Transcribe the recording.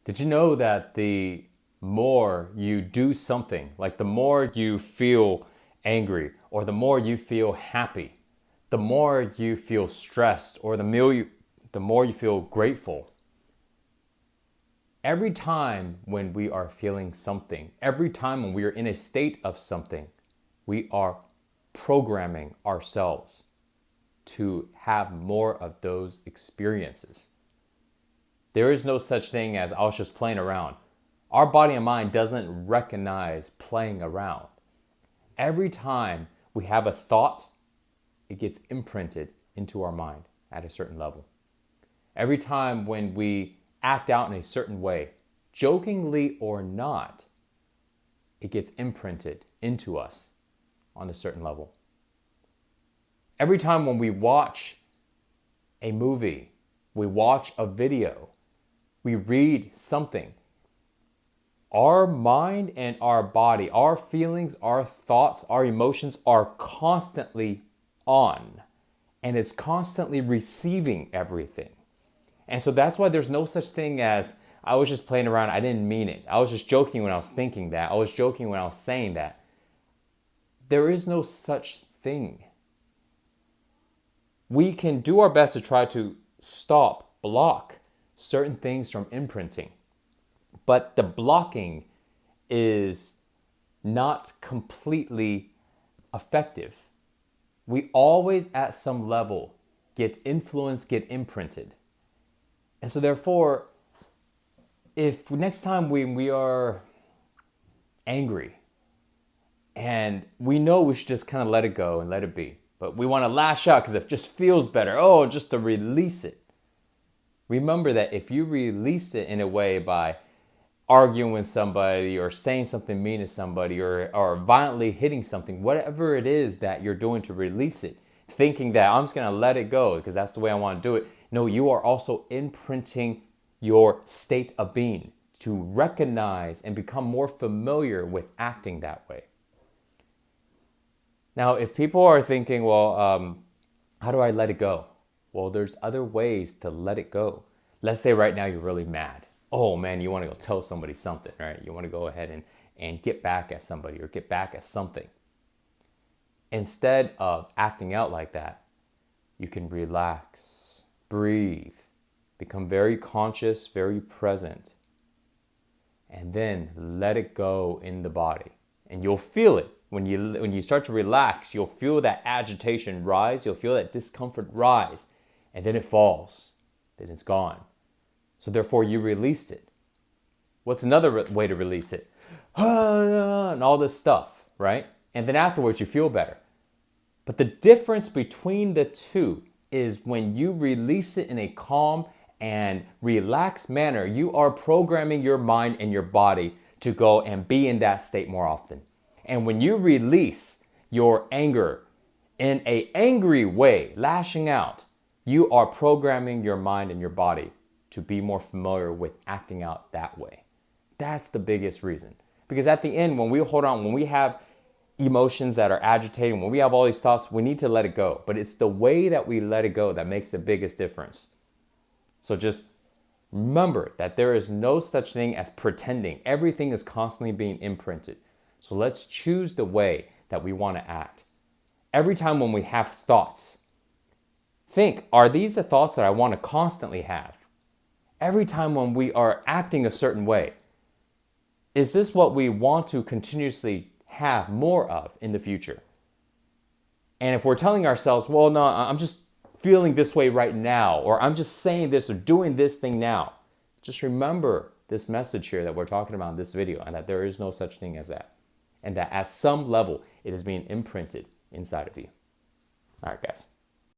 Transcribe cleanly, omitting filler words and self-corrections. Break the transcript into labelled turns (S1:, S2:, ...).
S1: Did you know that the more you do something, like the more you feel angry or the more you feel happy, the more you feel stressed or the more you feel grateful, every time when we are feeling something, every time when we are in a state of something, we are programming ourselves to have more of those experiences. There is no such thing as I was just playing around. Our body and mind doesn't recognize playing around. Every time we have a thought, it gets imprinted into our mind at a certain level. Every time when we act out in a certain way, jokingly or not, it gets imprinted into us on a certain level. Every time when we watch a movie, we watch a video, we read something, our mind and our body, our feelings, our thoughts, our emotions are constantly on, and it's constantly receiving everything. And so that's why there's no such thing as I was just playing around, I didn't mean it. I was just joking when I was thinking that. I was joking when I was saying that. There is no such thing. We can do our best to try to block certain things from imprinting. But the blocking is not completely effective. We always at some level get influenced, get imprinted. And so therefore, if next time we are angry and we know we should just kind of let it go and let it be, but we want to lash out because it just feels better, just to release it. Remember that if you release it in a way by arguing with somebody or saying something mean to somebody or violently hitting something, whatever it is that you're doing to release it, thinking that I'm just going to let it go because that's the way I want to do it. No, you are also imprinting your state of being to recognize and become more familiar with acting that way. Now, if people are thinking, well, how do I let it go? Well, there's other ways to let it go. Let's say right now you're really mad. Oh man, you want to go tell somebody something, right? You want to go ahead and get back at somebody or get back at something. Instead of acting out like that, you can relax, breathe, become very conscious, very present, and then let it go in the body. And you'll feel it. When you start to relax, you'll feel that agitation rise, you'll feel that discomfort rise, and then it falls, then it's gone. So therefore, you released it. What's another way to release it? And all this stuff, right? And then afterwards, you feel better. But the difference between the two is when you release it in a calm and relaxed manner, you are programming your mind and your body to go and be in that state more often. And when you release your anger in an angry way, lashing out, you are programming your mind and your body to be more familiar with acting out that way. That's the biggest reason. Because at the end, when we have emotions that are agitating, when we have all these thoughts, we need to let it go. But it's the way that we let it go that makes the biggest difference. So just remember that there is no such thing as pretending. Everything is constantly being imprinted. So let's choose the way that we want to act. Every time when we have thoughts, think, are these the thoughts that I want to constantly have? Every time when we are acting a certain way, is this what we want to continuously have more of in the future? And if we're telling ourselves, well, no, I'm just feeling this way right now, or I'm just saying this or doing this thing now, just remember this message here that we're talking about in this video, and that there is no such thing as that. And that at some level, it is being imprinted inside of you. All right, guys.